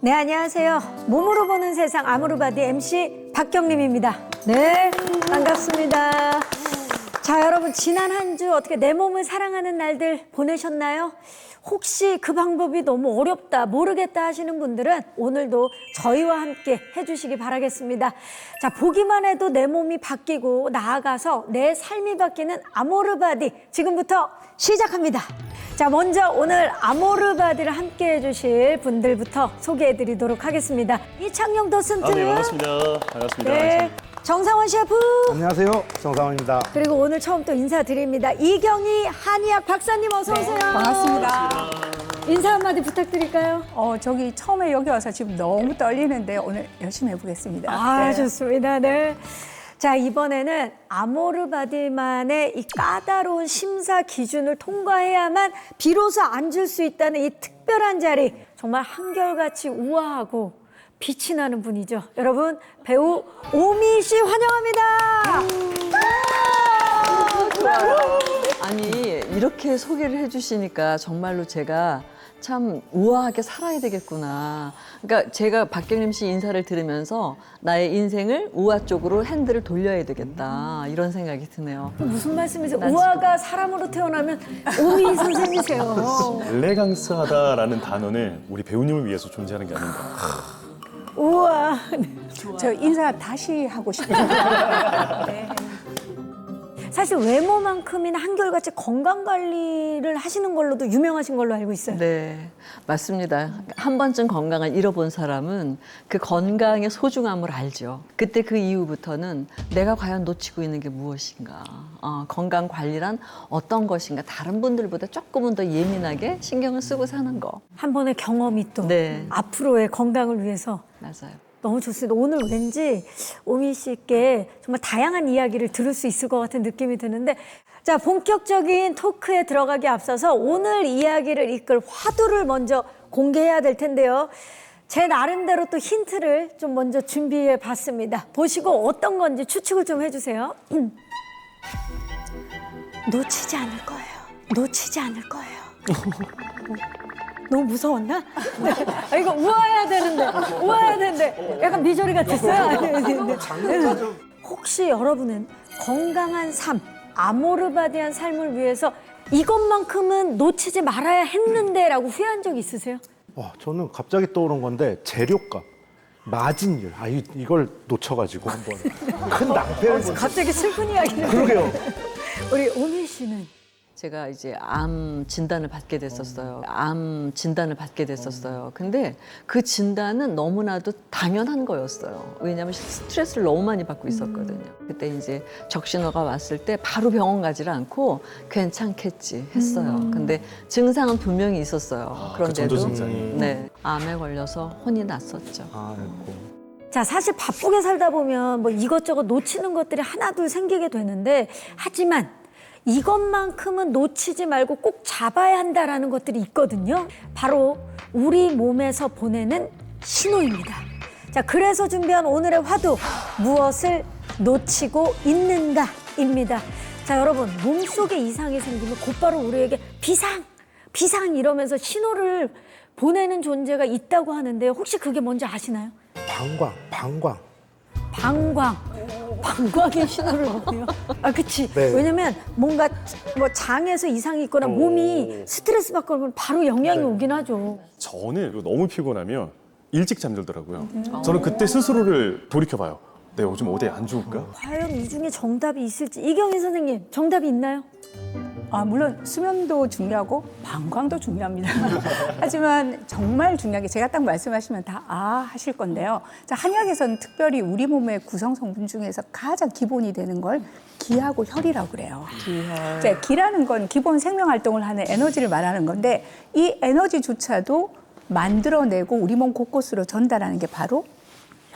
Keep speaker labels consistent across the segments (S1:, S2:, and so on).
S1: 네, 안녕하세요. 몸으로 보는 세상 아모르바디 MC 박경림입니다. 네, 반갑습니다. 자, 여러분 지난 한 주 어떻게 내 몸을 사랑하는 날들 보내셨나요? 혹시 그 방법이 너무 어렵다, 모르겠다 하시는 분들은 오늘도 저희와 함께 해주시기 바라겠습니다. 자, 보기만 해도 내 몸이 바뀌고 나아가서 내 삶이 바뀌는 아모르바디 지금부터 시작합니다. 자, 먼저 오늘 아모르바디를 함께 해주실 분들부터 소개해드리도록 하겠습니다. 이창용 도슨트.
S2: 네, 반갑습니다. 반갑습니다.
S1: 네, 정상원 셰프.
S3: 안녕하세요, 정상원입니다.
S1: 그리고 오늘 처음 또 인사드립니다. 이경희 한의학 박사님 어서 오세요.
S4: 반갑습니다.
S1: 인사 한마디 부탁드릴까요?
S4: 저기 처음에 여기 와서 지금 너무 떨리는데 오늘 열심히 해보겠습니다.
S1: 아,
S4: 네.
S1: 좋습니다. 네. 자, 이번에는 아모르바디만의 이 까다로운 심사 기준을 통과해야만 비로소 앉을 수 있다는 이 특별한 자리. 정말 한결같이 우아하고 빛이 나는 분이죠. 여러분, 배우 오미 씨 환영합니다.
S5: 아니 이렇게 소개를 해주시니까 정말로 제가 참 우아하게 살아야 되겠구나. 그러니까 제가 박경림 씨 인사를 들으면서 나의 인생을 우아 쪽으로 핸들을 돌려야 되겠다 이런 생각이 드네요.
S1: 무슨 말씀이세요? 우아가 사람으로 태어나면 오미 선생님이세요.
S2: 엘레강스하다라는 단어는 우리 배우님을 위해서 존재하는 게 아닌가.
S1: 우아.
S4: 저 인사 다시 하고 싶어요. 네.
S1: 사실 외모만큼이나 한결같이 건강관리를 하시는 걸로도 유명하신 걸로 알고 있어요.
S5: 네, 맞습니다. 한 번쯤 건강을 잃어본 사람은 그 건강의 소중함을 알죠. 그때 그 이후부터는 내가 과연 놓치고 있는 게 무엇인가, 건강 관리란 어떤 것인가, 다른 분들보다 조금은 더 예민하게 신경을 쓰고 사는 거.
S1: 한 번의 경험이 또
S5: 네.
S1: 앞으로의 건강을 위해서
S5: 맞아요.
S1: 너무 좋습니다. 오늘 왠지 오미 씨께 정말 다양한 이야기를 들을 수 있을 것 같은 느낌이 드는데, 자, 본격적인 토크에 들어가기 앞서서 오늘 이야기를 이끌 화두를 먼저 공개해야 될 텐데요. 제 나름대로 또 힌트를 좀 먼저 준비해 봤습니다. 보시고 어떤 건지 추측을 좀 해주세요. 놓치지 않을 거예요. 놓치지 않을 거예요. 너무 무서웠나? 네. 아, 이거 우아해야 되는데 약간 미저리 같았어요? 혹시 여러분은 건강한 삶, 아모르바디한 삶을 위해서 이것만큼은 놓치지 말아야 했는데 라고 후회한 적 있으세요?
S3: 저는 갑자기 떠오른 건데 재료값, 마진율. 이걸 놓쳐가지고 한번 큰 낭패를 본.
S1: 갑자기 슬픈 이야기를.
S3: 그러게요.
S1: 우리 오미 씨는?
S5: 제가 이제 암 진단을 받게 됐었어요. 근데 그 진단은 너무나도 당연한 거였어요. 왜냐하면 스트레스를 너무 많이 받고 있었거든요. 그때 이제 적신호가 왔을 때 바로 병원 가지를 않고 괜찮겠지 했어요. 근데 증상은 분명히 있었어요.
S2: 그
S5: 그런데도
S2: 정도 증상이.
S5: 네, 암에 걸려서 혼이 났었죠.
S3: 아이고.
S1: 자, 사실 바쁘게 살다 보면 뭐 이것저것 놓치는 것들이 하나둘 생기게 되는데, 하지만 이것만큼은 놓치지 말고 꼭 잡아야 한다라는 것들이 있거든요. 바로 우리 몸에서 보내는 신호입니다. 자, 그래서 준비한 오늘의 화두, 무엇을 놓치고 있는가입니다. 자, 여러분, 몸속에 이상이 생기면 곧바로 우리에게 비상 이러면서 신호를 보내는 존재가 있다고 하는데요. 혹시 그게 뭔지 아시나요? 방광의 신호를 보내요. 아, 그치.
S3: 네.
S1: 왜냐면 뭔가 뭐 장에서 이상이 있거나 몸이 스트레스 받거나 그러면 바로 영향이 오긴 하죠.
S2: 저는 너무 피곤하면 일찍 잠들더라고요. 저는 그때 스스로를 돌이켜봐요. 내가 요즘 어디 안 좋을까?
S1: 과연 이 중에 정답이 있을지. 이경희 선생님, 정답이 있나요?
S4: 물론 수면도 중요하고 방광도 중요합니다. 하지만 정말 중요한 게 제가 딱 말씀하시면 다 하실 건데요. 자, 한의학에서는 특별히 우리 몸의 구성 성분 중에서 가장 기본이 되는 걸 기하고 혈이라고 그래요.
S5: 기혈.
S4: 자, 기라는 건 기본 생명 활동을 하는 에너지를 말하는 건데, 이 에너지조차도 만들어내고 우리 몸 곳곳으로 전달하는 게 바로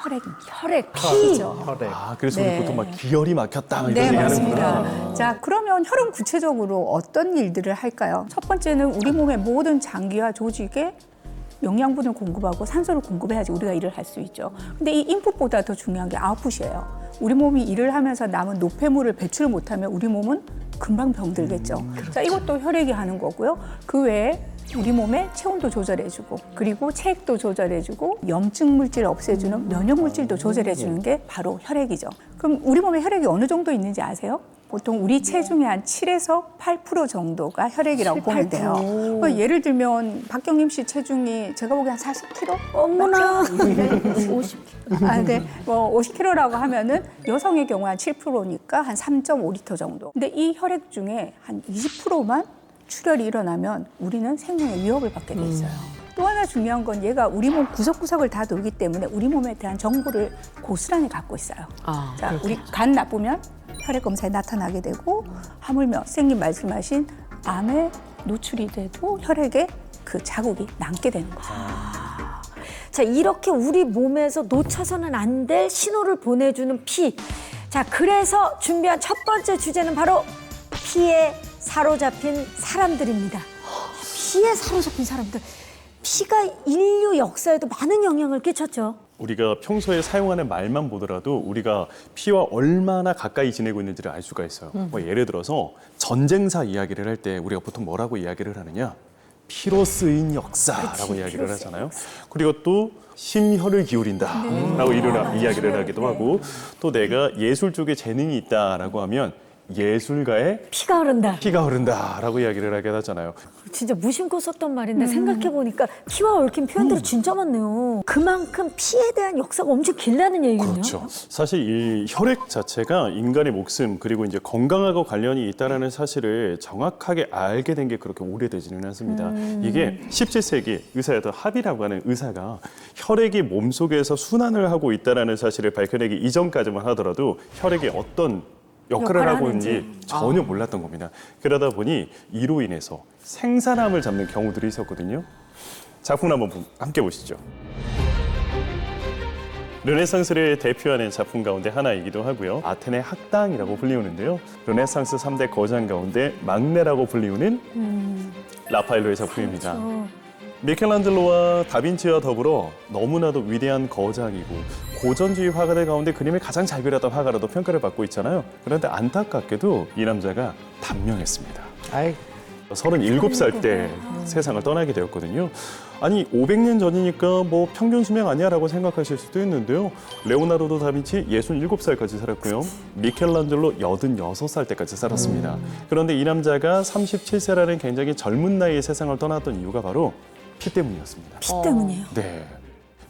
S4: 혈액입니다.
S1: 혈액, 피.
S3: 혈액.
S2: 그래서
S4: 네.
S2: 우리 보통 막 기혈이 막혔다 이런
S4: 네,
S2: 얘기
S4: 맞습니다.
S2: 하는구나.
S4: 자, 그러면 혈은 구체적으로 어떤 일들을 할까요? 첫 번째는 우리 몸의 모든 장기와 조직에 영양분을 공급하고 산소를 공급해야지 우리가 일을 할 수 있죠. 근데 이 인풋보다 더 중요한 게 아웃풋이에요. 우리 몸이 일을 하면서 남은 노폐물을 배출 못하면 우리 몸은 금방 병들겠죠. 자, 이것도 혈액이 하는 거고요. 그 외에 우리 몸의 체온도 조절해주고 그리고 체액도 조절해주고 염증 물질을 없애주는 면역 물질도 조절해주는 게 바로 혈액이죠. 그럼 우리 몸에 혈액이 어느 정도 있는지 아세요? 보통 우리 체중의 한 7에서 8% 정도가 혈액이라고
S1: 7,
S4: 보면 돼요.
S1: 8%.
S4: 그러니까 예를 들면 박경림 씨 체중이 제가 보기엔 한 40kg?
S1: 어머나.
S4: 50kg. 아, 네. 뭐 50kg라고 하면은 여성의 경우 한 7%니까 한 3.5리터 정도. 근데 이 혈액 중에 한 20%만 출혈이 일어나면 우리는 생명의 위협을 받게 돼 있어요. 또 하나 중요한 건 얘가 우리 몸 구석구석을 다 돌기 때문에 우리 몸에 대한 정보를 고스란히 갖고 있어요.
S5: 아,
S4: 자, 우리 간 나쁘면 혈액 검사에 나타나게 되고 하물며 선생님 말씀하신 암에 노출이 돼도 혈액에 그 자국이 남게 되는 거죠.
S1: 자, 이렇게 우리 몸에서 놓쳐서는 안 될 신호를 보내주는 피. 자, 그래서 준비한 첫 번째 주제는 바로 피에 사로잡힌 사람들입니다. 피에 사로잡힌 사람들. 피가 인류 역사에도 많은 영향을 끼쳤죠.
S2: 우리가 평소에 사용하는 말만 보더라도 우리가 피와 얼마나 가까이 지내고 있는지를 알 수가 있어요. 뭐 예를 들어서 전쟁사 이야기를 할 때 우리가 보통 뭐라고 이야기를 하느냐? 피로 쓰인 역사라고 이야기를 하잖아요. 그리고 또 심혈을 기울인다라고 이야기를 하기도 하고, 또 내가 예술 쪽에 재능이 있다라고 하면 예술가의
S1: 피가 흐른다.
S2: 피가 흐른다라고 이야기를 하게 하잖아요.
S1: 진짜 무심코 썼던 말인데 생각해보니까 피와 얽힌 표현들이 진짜 많네요. 그만큼 피에 대한 역사가 엄청 길다는 얘기군요.
S2: 그렇죠. 사실 이 혈액 자체가 인간의 목숨 그리고 이제 건강하고 관련이 있다라는 사실을 정확하게 알게 된 게 그렇게 오래되지는 않습니다. 이게 17세기 의사였던 합이라고 하는 의사가 혈액이 몸속에서 순환을 하고 있다라는 사실을 밝혀내기 이전까지만 하더라도 혈액이 어떤 역할을
S1: 역할을
S2: 하고 있는지 전혀 몰랐던 겁니다. 그러다 보니 이로 인해서 생사람을 잡는 경우들이 있었거든요. 작품 한번 함께 보시죠. 르네상스를 대표하는 작품 가운데 하나이기도 하고요. 아테네 학당이라고 불리우는데요. 르네상스 3대 거장 가운데 막내라고 불리우는 라파엘로의 작품입니다. 미켈란젤로와 다빈치와 더불어 너무나도 위대한 거장이고 고전주의 화가들 가운데 그림을 가장 잘 그렸던 화가라도 평가를 받고 있잖아요. 그런데 안타깝게도 이 남자가 단명했습니다.
S3: 아이,
S2: 37살 때 세상을 떠나게 되었거든요. 아니 500년 전이니까 뭐 평균 수명 아니야라고 생각하실 수도 있는데요. 레오나르도 다빈치 67살까지 살았고요. 미켈란젤로 86살 때까지 살았습니다. 그런데 이 남자가 37세라는 굉장히 젊은 나이에 세상을 떠났던 이유가 바로 피 때문이었습니다.
S1: 피 때문이에요.
S2: 네.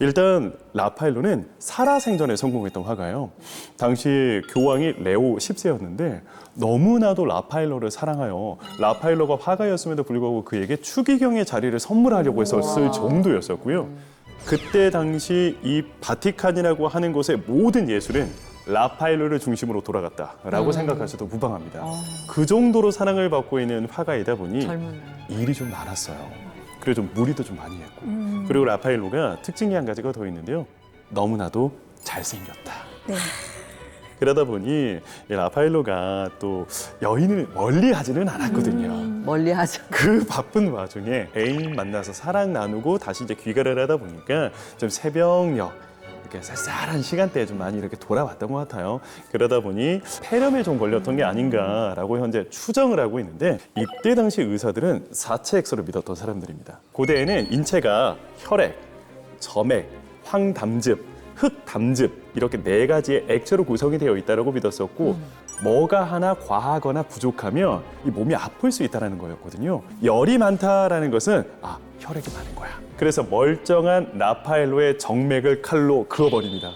S2: 일단 라파엘로는 살아생전에 성공했던 화가예요. 당시 교황이 레오 10세였는데 너무나도 라파엘로를 사랑하여 라파엘로가 화가였음에도 불구하고 그에게 추기경의 자리를 선물하려고 했었을 정도였었고요. 그때 당시 이 바티칸이라고 하는 곳의 모든 예술은 라파엘로를 중심으로 돌아갔다라고 생각하셔도 무방합니다. 그 정도로 사랑을 받고 있는 화가이다 보니
S5: 젊은
S2: 일이 좀 많았어요. 그리고 좀 무리도 좀 많이 했고. 그리고 라파엘로가 특징이 한 가지가 더 있는데요. 너무나도 잘생겼다.
S4: 네.
S2: 그러다 보니 이 라파엘로가 또 여인을 멀리 하지는 않았거든요.
S5: 멀리 하죠.
S2: 그 바쁜 와중에 애인 만나서 사랑 나누고 다시 이제 귀가를 하다 보니까 좀 새벽녘 이렇게 쌀쌀한 시간대에 좀 많이 이렇게 돌아왔던 것 같아요. 그러다 보니 폐렴에 좀 걸렸던 게 아닌가라고 현재 추정을 하고 있는데, 이때 당시 의사들은 사체액소를 믿었던 사람들입니다. 고대에는 인체가 혈액, 점액, 황담즙, 흑담즙 이렇게 4가지의 액체로 구성이 되어 있다고 믿었었고 뭐가 하나 과하거나 부족하면 이 몸이 아플 수 있다는 거였거든요. 열이 많다라는 것은 혈액이 많은 거야. 그래서 멀쩡한 라파엘로의 정맥을 칼로 그어버립니다.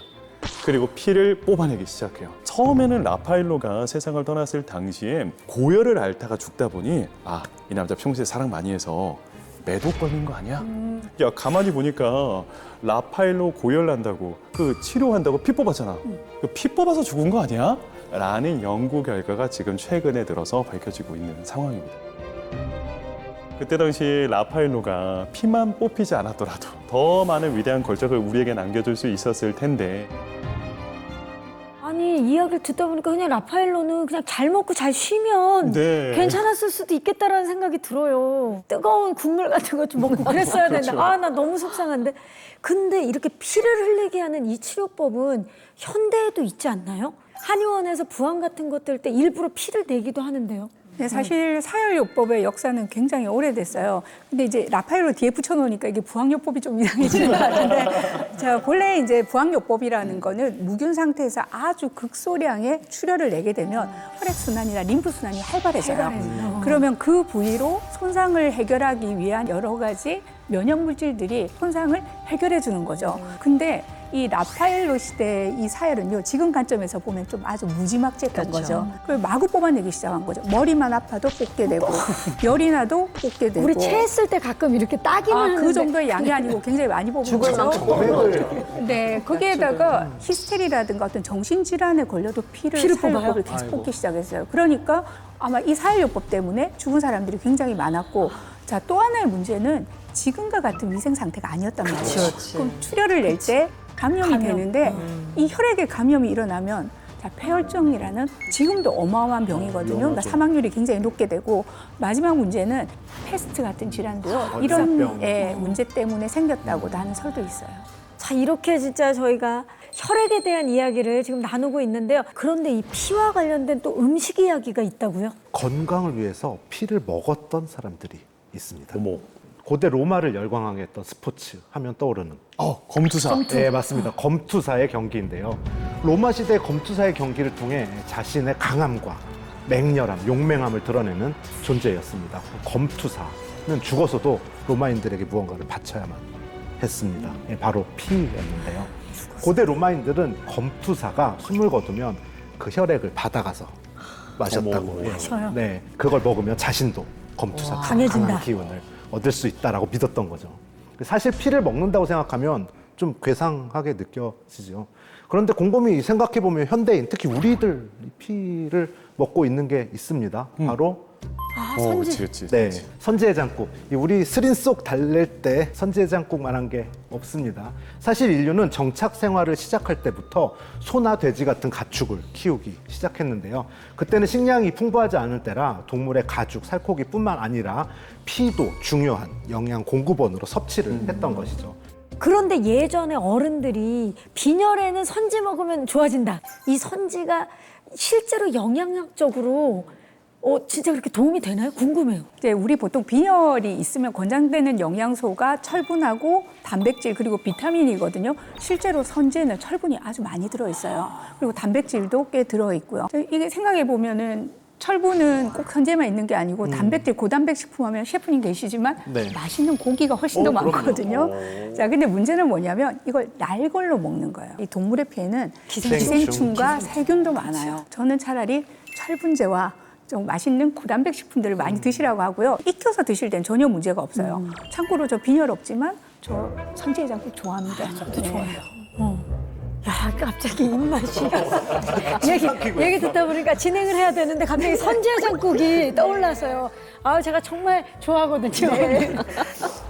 S2: 그리고 피를 뽑아내기 시작해요. 처음에는 라파엘로가 세상을 떠났을 당시에 고열을 앓다가 죽다 보니 이 남자 평소에 사랑 많이 해서 매독 걸린 거 아니야? 야, 가만히 보니까 라파엘로 고열 난다고 그 치료한다고 피 뽑았잖아. 피 뽑아서 죽은 거 아니야? 라는 연구 결과가 지금 최근에 들어서 밝혀지고 있는 상황입니다. 그때 당시 라파엘로가 피만 뽑히지 않았더라도 더 많은 위대한 걸작을 우리에게 남겨줄 수 있었을 텐데,
S1: 아니 이야기를 듣다 보니까 그냥 라파엘로는 그냥 잘 먹고 잘 쉬면
S2: 네.
S1: 괜찮았을 수도 있겠다라는 생각이 들어요. 뜨거운 국물 같은 거 좀 먹고 그랬어야 된다.
S2: 그렇죠.
S1: 나 너무 속상한데. 근데 이렇게 피를 흘리게 하는 이 치료법은 현대에도 있지 않나요? 한의원에서 부항 같은 것들 때 일부러 피를 내기도 하는데요.
S4: 네, 사실 사열요법의 역사는 굉장히 오래됐어요. 근데 이제 라파엘로 뒤에 붙여놓으니까 이게 부학요법이 좀 이상해지는 것 같은데, 자, 본래 이제 부학요법이라는 거는 무균 상태에서 아주 극소량의 출혈을 내게 되면 혈액순환이나 림프순환이 활발해져요. 그러면 그 부위로 손상을 해결하기 위한 여러 가지 면역물질들이 손상을 해결해 주는 거죠. 근데 이 라파엘로 시대의 이 사열은요, 지금 관점에서 보면 좀 아주 무지막지했던 거죠. 그걸 마구 뽑아내기 시작한 거죠. 머리만 아파도 뽑게 되고, 열이 나도 뽑게 되고.
S1: 우리 체했을 때 가끔 이렇게 따기만 하는데
S4: 그 정도의 양이 아니고 굉장히 많이 뽑은 거죠. 네, 거기에다가 히스테리라든가 어떤 정신질환에 걸려도 피를 사열요법을 계속 뽑기 시작했어요. 그러니까 아마 이 사열요법 때문에 죽은 사람들이 굉장히 많았고, 자, 또 하나의 문제는 지금과 같은 위생 상태가 아니었단 말이에요. 그럼 출혈을 낼 때 감염이 되는데 이 혈액에 감염이 일어나면 자, 폐혈증이라는 지금도 어마어마한 병이거든요. 그러니까 사망률이 굉장히 높게 되고, 마지막 문제는 패스트 같은 질환도요. 이런 문제 때문에 생겼다고도 하는 설도 있어요.
S1: 자, 이렇게 진짜 저희가 혈액에 대한 이야기를 지금 나누고 있는데요. 그런데 이 피와 관련된 또 음식 이야기가 있다고요?
S3: 건강을 위해서 피를 먹었던 사람들이 있습니다.
S2: 어머.
S3: 고대 로마를 열광하게 했던 스포츠 하면 떠오르는
S2: 검투사.
S3: 네, 맞습니다. 검투사의 경기인데요. 로마 시대 검투사의 경기를 통해 자신의 강함과 맹렬함, 용맹함을 드러내는 존재였습니다. 검투사는 죽어서도 로마인들에게 무언가를 바쳐야만 했습니다. 예, 바로 피였는데요. 고대 로마인들은 검투사가 숨을 거두면 그 혈액을 받아가서 마셨다고 해요.
S1: 마셔요?
S3: 네, 그걸 먹으면 자신도 검투사
S1: 강해진다.
S3: 강한 기운을 얻을 수 있다라고 믿었던 거죠. 사실 피를 먹는다고 생각하면 좀 괴상하게 느껴지죠. 그런데 곰곰이 생각해보면 현대인, 특히 우리들 피를 먹고 있는 게 있습니다. 바로
S2: 그치.
S3: 네, 선지해장국. 우리 스린 속 달랠 때 선지해장국만한 게 없습니다. 사실 인류는 정착 생활을 시작할 때부터 소나 돼지 같은 가축을 키우기 시작했는데요. 그때는 식량이 풍부하지 않을 때라 동물의 가죽, 살코기뿐만 아니라 피도 중요한 영양 공급원으로 섭취를 했던 것이죠.
S1: 그런데 예전에 어른들이 빈혈에는 선지 먹으면 좋아진다. 이 선지가 실제로 영양학적으로 진짜 그렇게 도움이 되나요? 궁금해요.
S4: 이제 우리 보통 빈혈이 있으면 권장되는 영양소가 철분하고 단백질 그리고 비타민이거든요. 실제로 선지에는 철분이 아주 많이 들어있어요. 그리고 단백질도 꽤 들어있고요. 이게 생각해 보면은 철분은 꼭 선지에만 있는 게 아니고 단백질, 고단백 식품 하면 셰프님 계시지만 맛있는 고기가 훨씬 더 많거든요. 자, 근데 문제는 뭐냐면 이걸 날 걸로 먹는 거예요. 이 동물의 피에는 기생충과 세균도 많아요. 저는 차라리 철분제와 좀 맛있는 고단백 식품들을 많이 드시라고 하고요. 익혀서 드실 땐 전혀 문제가 없어요. 참고로 저 빈혈 없지만 저 선지해장국 좋아합니다.
S1: 저도 좋아해요. 야, 갑자기 입맛이 얘기 듣다 보니까 진행을 해야 되는데 갑자기 선지해장국이 떠올라서요. 제가 정말 좋아하거든요.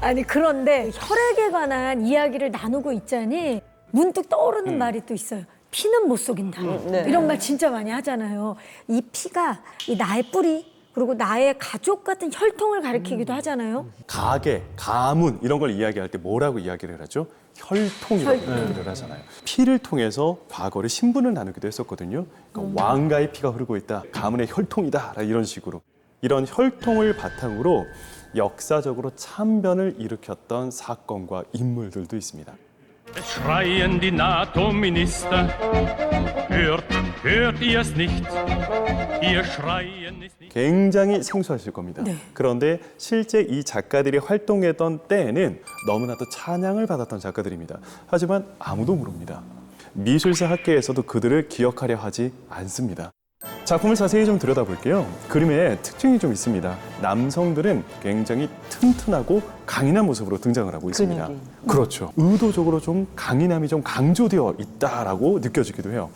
S1: 아니, 그런데 혈액에 관한 이야기를 나누고 있자니 문득 떠오르는 말이 또 있어요. 피는 못 속인다. 이런 말 진짜 많이 하잖아요. 이 피가 나의 뿌리, 그리고 나의 가족 같은 혈통을 가리키기도 하잖아요.
S2: 가계, 가문 이런 걸 이야기할 때 뭐라고 이야기를 하죠? 혈통이라고 이야기를 하잖아요. 피를 통해서 과거를 신분을 나누기도 했었거든요. 그러니까 왕가의 피가 흐르고 있다. 가문의 혈통이다. 이런 식으로. 이런 혈통을 바탕으로 역사적으로 참변을 일으켰던 사건과 인물들도 있습니다.
S6: Schreien die NATO-Minister, hört ihr es nicht? Ihr Schreien ist nicht.
S2: 굉장히 생소하실 겁니다. 그런데 실제 이 작가들이 활동했던 때에는 너무나도 찬양을 받았던 작가들입니다. 하지만 아무도 모릅니다. 미술사 학계에서도 그들을 기억하려 하지 않습니다. 작품을 자세히 좀 들여다볼게요. 그림에 특징이 좀 있습니다. 남성들은 굉장히 튼튼하고 강인한 모습으로 등장을 하고 있습니다. 그렇죠. 의도적으로 좀 강인함이 좀 강조되어 있다라고 느껴지기도 해요.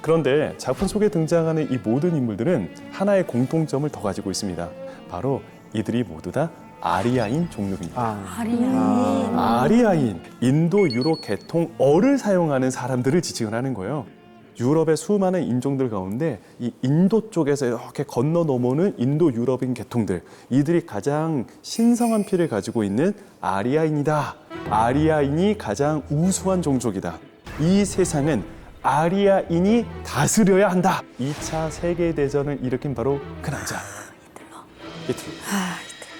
S2: 그런데 작품 속에 등장하는 이 모든 인물들은 하나의 공통점을 더 가지고 있습니다. 바로 이들이 모두 다 아리아인 종류입니다. 아리아인, 인도 유럽 계통 어를 사용하는 사람들을 지칭을 하는 거예요. 유럽의 수많은 인종들 가운데 이 인도 쪽에서 이렇게 건너 넘어오는 인도 유럽인 계통들, 이들이 가장 신성한 피를 가지고 있는 아리아인이다. 아리아인이 가장 우수한 종족이다. 이 세상은 아리아인이 다스려야 한다. 2차 세계대전을 일으킨 바로 그 남자. 히틀러.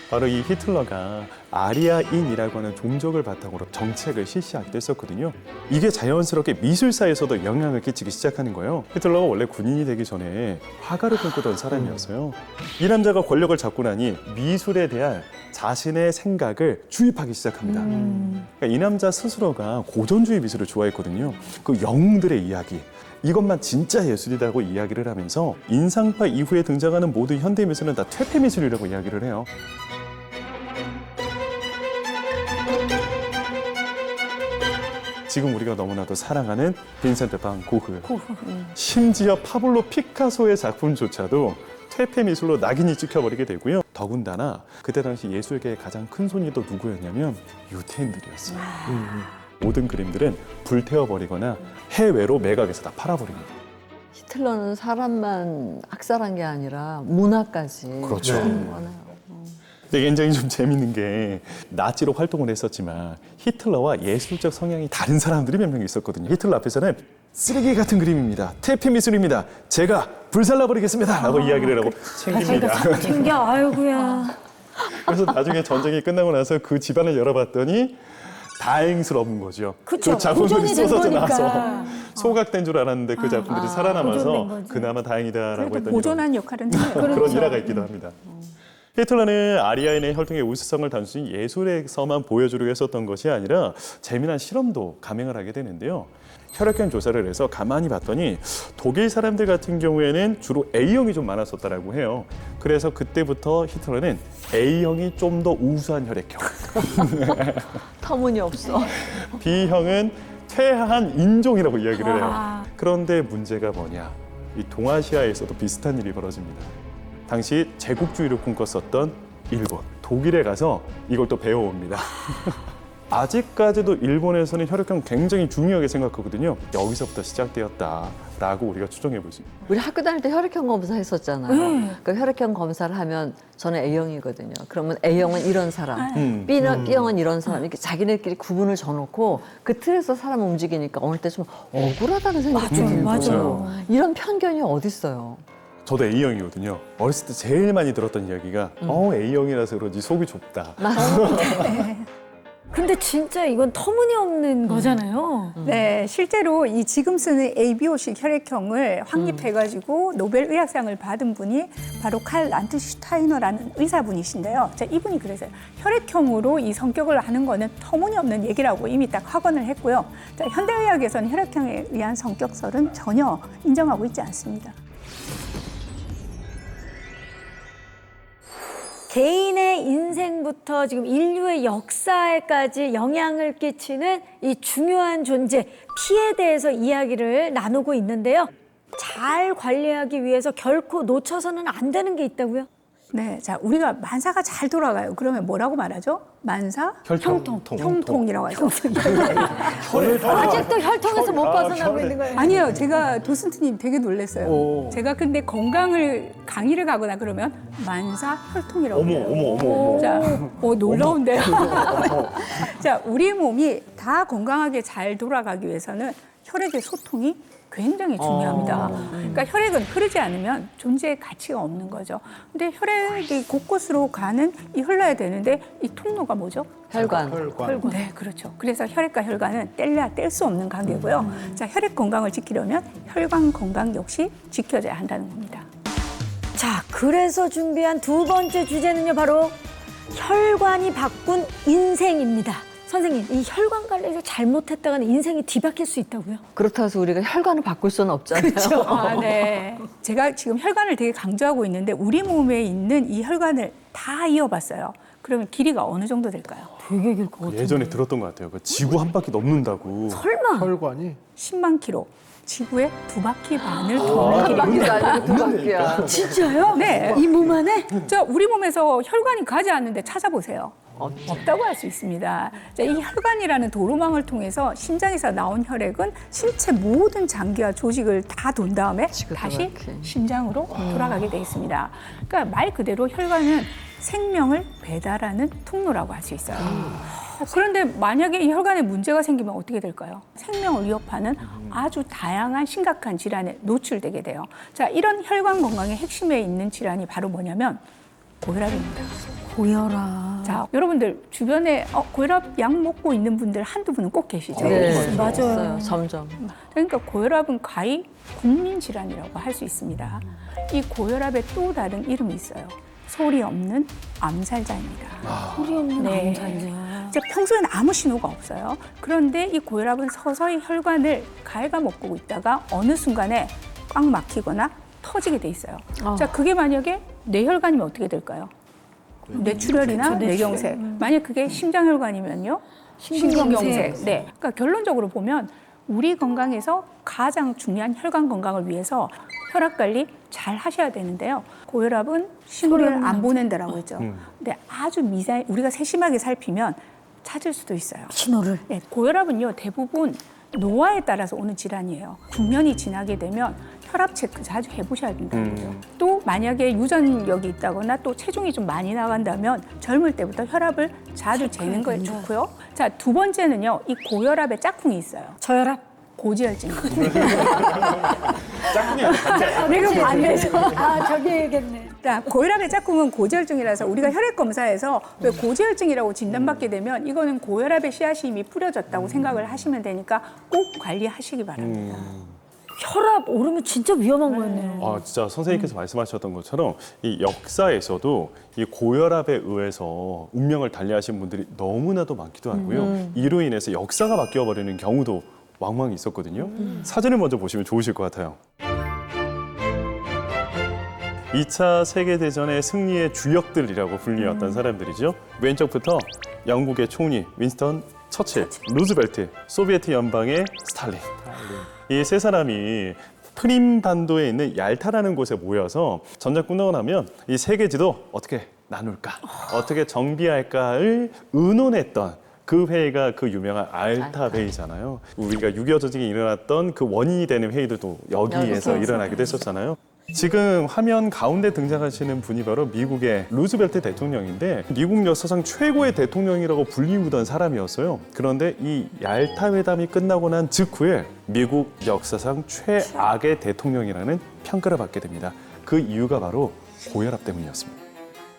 S2: 바로 이 히틀러가 아리아인이라고 하는 종족을 바탕으로 정책을 실시하기도 했었거든요. 이게 자연스럽게 미술사에서도 영향을 끼치기 시작하는 거예요. 히틀러가 원래 군인이 되기 전에 화가를 꿈꾸던 사람이었어요. 이 남자가 권력을 잡고 나니 미술에 대한 자신의 생각을 주입하기 시작합니다. 그러니까 이 남자 스스로가 고전주의 미술을 좋아했거든요. 그 영웅들의 이야기, 이것만 진짜 예술이라고 이야기를 하면서 인상파 이후에 등장하는 모든 현대 미술은 다 퇴폐 미술이라고 이야기를 해요. 지금 우리가 너무나도 사랑하는 빈센트 반 고흐. 심지어 파블로 피카소의 작품조차도 퇴폐 미술로 낙인이 찍혀버리게 되고요. 더군다나 그때 당시 예술계의 가장 큰 손이 또 누구였냐면 유태인들이었어요. 모든 그림들은 불태워버리거나 해외로 매각해서 다 팔아버립니다.
S5: 히틀러는 사람만 학살한 게 아니라 문화까지.
S2: 그렇죠.
S5: 많아요.
S2: 근데 굉장히 좀 재밌는 게 나치로 활동을 했었지만 히틀러와 예술적 성향이 다른 사람들이 몇 명 있었거든요. 히틀러 앞에서는 쓰레기 같은 그림입니다. 퇴폐 미술입니다. 제가 불살라버리겠습니다. 라고 이야기를 하고 챙깁니다.
S1: 챙겨, 아이고야.
S2: 그래서 나중에 전쟁이 끝나고 나서 그 집안을 열어봤더니 다행스러운 거죠.
S1: 그쵸.
S2: 그 작품들이
S1: 보존이 된
S2: 쏟아져
S1: 거니까.
S2: 나와서 소각된 줄 알았는데 그 작품들이
S1: 보존된
S2: 살아남아서
S1: 거지.
S2: 그나마 다행이다라고
S4: 그래도
S2: 했더니
S4: 보존한 역할은 해요.
S2: 그런 일화가 있기도 합니다. 히틀러는 아리아인의 혈통의 우수성을 단순히 예술에서만 보여주려고 했었던 것이 아니라 재미난 실험도 감행을 하게 되는데요. 혈액형 조사를 해서 가만히 봤더니 독일 사람들 같은 경우에는 주로 A형이 좀 많았었다라고 해요. 그래서 그때부터 히틀러는 A형이 좀 더 우수한 혈액형,
S5: 터무니없어.
S2: B형은 퇴화한 인종이라고 이야기를 해요. 그런데 문제가 뭐냐? 이 동아시아에서도 비슷한 일이 벌어집니다. 당시 제국주의를 꿈꿨었던 일본, 독일에 가서 이걸 또 배워옵니다. 아직까지도 일본에서는 혈액형 굉장히 중요하게 생각하거든요. 여기서부터 시작되었다라고 우리가 추정해 볼 수 있습니다.
S5: 우리 학교 다닐 때 혈액형 검사 했었잖아요. 그 혈액형 검사를 하면 저는 A형이거든요. 그러면 A형은 이런 사람, B형은 이런 사람, 이렇게 자기네끼리 구분을 져놓고 그 틀에서 사람 움직이니까 어느 때 좀 억울하다는 생각이 들고
S1: 맞아요.
S5: 이런 편견이 어딨어요.
S2: 저도 A형이거든요. 어렸을 때 제일 많이 들었던 이야기가 A형이라서 그런지 속이 좁다.
S1: 근데 진짜 이건 터무니없는 거잖아요.
S4: 네, 실제로 이 지금 쓰는 ABO식 혈액형을 확립해가지고 노벨 의학상을 받은 분이 바로 칼 란트슈타이너라는 의사분이신데요. 자, 이분이 그래서요. 혈액형으로 이 성격을 아는 거는 터무니없는 얘기라고 이미 딱 확언을 했고요. 자, 현대의학에서는 혈액형에 의한 성격설은 전혀 인정하고 있지 않습니다.
S1: 개인의 인생부터 지금 인류의 역사에까지 영향을 끼치는 이 중요한 존재, 피에 대해서 이야기를 나누고 있는데요. 잘 관리하기 위해서 결코 놓쳐서는 안 되는 게 있다고요?
S4: 네, 자, 우리가 만사가 잘 돌아가요. 그러면 뭐라고 말하죠? 만사? 형통이라고 하죠.
S1: 아직도 혈통에서 못 벗어나고 있는 거예요.
S4: 아니에요. 제가 도슨트님 되게 놀랐어요. 제가 근데 강의를 가거나 그러면 만사 혈통이라고 해요. 자, 놀라운데요. 자, 우리 몸이 다 건강하게 잘 돌아가기 위해서는 혈액의 소통이 굉장히 중요합니다. 그러니까 혈액은 흐르지 않으면 존재의 가치가 없는 거죠. 근데 혈액이 곳곳으로 가는 이 흘러야 되는데 이 통로가 뭐죠?
S5: 혈관.
S4: 네, 그렇죠. 그래서 혈액과 혈관은 뗄래야 뗄 수 없는 관계고요. 자, 혈액 건강을 지키려면 혈관 건강 역시 지켜져야 한다는 겁니다.
S1: 자, 그래서 준비한 두 번째 주제는요, 바로 혈관이 바꾼 인생입니다. 선생님, 이 혈관 관리를 잘못했다가는 인생이 뒤바뀔 수 있다고요?
S5: 그렇다고 해서 우리가 혈관을 바꿀 수는 없잖아요.
S4: 아, 네. 제가 지금 혈관을 되게 강조하고 있는데 우리 몸에 있는 이 혈관을 다 이어봤어요. 그러면 길이가 어느 정도 될까요?
S1: 되게 길 것 같아요.
S2: 예전에 들었던 것 같아요. 그 지구 한 바퀴 넘는다고.
S1: 설마?
S3: 혈관이
S4: 10만 킬로. 지구의 2바퀴 반을 도는 길이.
S5: 바퀴가 아니고 두 바퀴야.
S1: 진짜요?
S4: 네.
S1: 이 몸 안에?
S4: 자, 우리 몸에서 혈관이 가지 않는데 찾아보세요. 없다고 할 수 있습니다. 자, 이 혈관이라는 도로망을 통해서 심장에서 나온 혈액은 신체 모든 장기와 조직을 다 돈 다음에 다시
S5: 이렇게.
S4: 심장으로 돌아가게 돼 있습니다. 그러니까 말 그대로 혈관은 생명을 배달하는 통로라고 할 수 있어요. 그런데 만약에 이 혈관에 문제가 생기면 어떻게 될까요? 생명을 위협하는 아주 다양한 심각한 질환에 노출되게 돼요. 자, 이런 혈관 건강의 핵심에 있는 질환이 바로 뭐냐면 고혈압입니다.
S1: 고혈압.
S4: 자, 여러분들 주변에 고혈압 약 먹고 있는 분들 한두 분은 꼭 계시죠?
S1: 맞아요.
S5: 있어요, 점점.
S4: 그러니까 고혈압은 가히 국민 질환이라고 할 수 있습니다. 이 고혈압의 또 다른 이름이 있어요. 소리 없는 암살자입니다.
S1: 소리 없는
S4: 네.
S1: 암살자.
S4: 이제 평소에는 아무 신호가 없어요. 그런데 이 고혈압은 서서히 혈관을 갉아먹고 있다가 어느 순간에 꽉 막히거나 터지게 돼 있어요. 자, 그게 만약에 뇌혈관이면 어떻게 될까요? 뇌출혈이나 뇌경색. 만약 그게 심장혈관이면요? 심근경색. 네. 그러니까 결론적으로 보면 우리 건강에서 가장 중요한 혈관 건강을 위해서 혈압 관리 잘 하셔야 되는데요. 고혈압은 신호를 안 보낸다라고 했죠. 근데 아주 우리가 세심하게 살피면 찾을 수도 있어요.
S1: 신호를.
S4: 네, 고혈압은요 대부분 노화에 따라서 오는 질환이에요. 중년이 지나게 되면 혈압 체크 자주 해보셔야 된다는 거죠. 또 만약에 유전력이 있다거나 또 체중이 좀 많이 나간다면 젊을 때부터 혈압을 자주 재는 거에 좋고요. 자, 두 번째는요, 이 고혈압의 짝꿍이 있어요.
S1: 저혈압.
S4: 고지혈증입니다.
S1: 내가 반대죠. 저기 얘기했네.
S4: 자, 고혈압의 짝꿍은 고지혈증이라서 우리가 혈액 검사에서 왜 고지혈증이라고 진단받게 되면 이거는 고혈압의 씨앗이 이미 뿌려졌다고 생각을 하시면 되니까 꼭 관리하시기 바랍니다.
S1: 혈압 오르면 진짜 위험한 거였네요.
S2: 진짜 선생님께서 말씀하셨던 것처럼 이 역사에서도 이 고혈압에 의해서 운명을 달리하신 분들이 너무나도 많기도 하고요. 이로 인해서 역사가 바뀌어버리는 경우도 왕왕 있었거든요. 사진을 먼저 보시면 좋으실 것 같아요. 2차 세계대전의 승리의 주역들이라고 불리웠던 사람들이죠. 왼쪽부터 영국의 총리 윈스턴 처칠, 루즈벨트, 소비에트 연방의 스탈린. 이 세 사람이 프림 반도에 있는 얄타라는 곳에 모여서 전쟁 끝나고 나면 이 세계 지도 어떻게 나눌까, 어떻게 정비할까를 의논했던 그 회의가 그 유명한 알타 회의잖아요. 우리가 6.25 전쟁이 일어났던 그 원인이 되는 회의도 여기에서 일어나기도 했었잖아요. 지금 화면 가운데 등장하시는 분이 바로 미국의 루즈벨트 대통령인데 미국 역사상 최고의 대통령이라고 불리우던 사람이었어요. 그런데 이 얄타 회담이 끝나고 난 직후에 미국 역사상 최악의 대통령이라는 평가를 받게 됩니다. 그 이유가 바로 고혈압 때문이었습니다.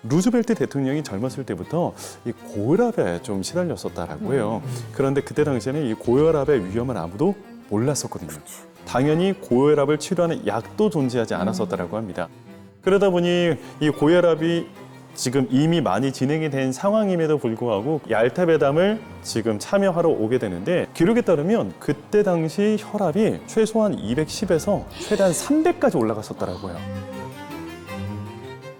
S2: 루즈벨트 대통령이 젊었을 때부터 이 고혈압에 좀 시달렸었다라고 해요. 그런데 그때 당시에는 이 고혈압의 위험을 아무도 몰랐었거든요. 당연히 고혈압을 치료하는 약도 존재하지 않았었다라고 합니다. 그러다 보니 이 고혈압이 지금 이미 많이 진행이 된 상황임에도 불구하고 얄타 회담을 지금 참여하러 오게 되는데 기록에 따르면 그때 당시 혈압이 최소한 210에서 최대한 300까지 올라갔었다라고 해요.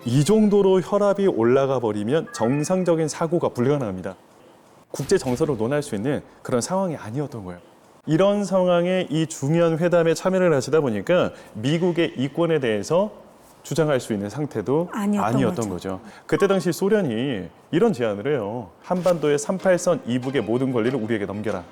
S2: 이 정도로 혈압이 올라가 버리면 정상적인 사고가 불가능합니다. 국제 정서로 논할 수 있는 그런 상황이 아니었던 거예요. 이런 상황에 이 중요한 회담에 참여를 하시다 보니까 미국의 이권에 대해서 주장할 수 있는 상태도 아니었던 거죠. 그때 당시 소련이 이런 제안을 해요. 한반도의 38선 이북의 모든 권리를 우리에게 넘겨라.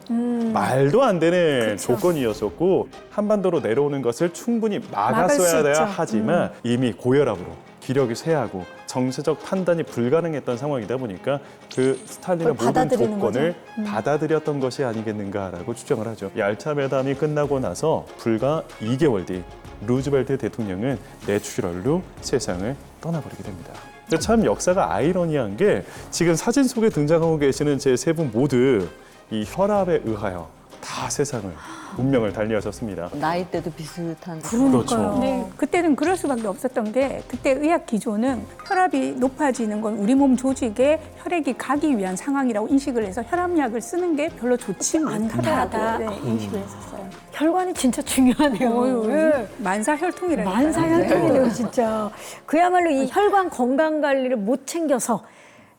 S2: 말도 안 되는 조건이었었고 한반도로 내려오는 것을 충분히 막았어야 돼야 하지만 이미 고혈압으로 기력이 쇠하고 정세적 판단이 불가능했던 상황이다 보니까 그 스탈린의 모든 조건을 받아들였던 것이 아니겠는가라고 추정을 하죠. 얄타 회담이 끝나고 나서 불과 2개월 뒤 루즈벨트 대통령은 뇌출혈로 세상을 떠나버리게 됩니다. 근데 참 역사가 아이러니한 게 지금 사진 속에 등장하고 계시는 제 세 분 모두 이 혈압에 의하여 다 세상을 운명을 달리하셨습니다.
S5: 나이대도 비슷한.
S2: 그렇죠.
S4: 네, 그때는 그럴 수밖에 없었던 게 그때 의학 기조는 혈압이 높아지는 건 우리 몸 조직에 혈액이 가기 위한 상황이라고 인식을 해서 혈압약을 쓰는 게 별로 좋지 않다라고 인식을 했었어요.
S1: 혈관이 진짜 중요하네요. 네.
S4: 만사혈통이라니까요.
S1: 만사혈통이네요, 진짜. 그야말로 이 혈관 건강 관리를 못 챙겨서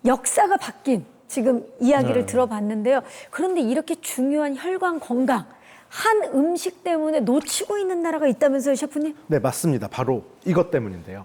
S1: 역사가 바뀐 지금 이야기를 들어봤는데요. 그런데 이렇게 중요한 혈관 건강, 한 음식 때문에 놓치고 있는 나라가 있다면서요, 셰프님?
S3: 네, 맞습니다. 바로 이것 때문인데요.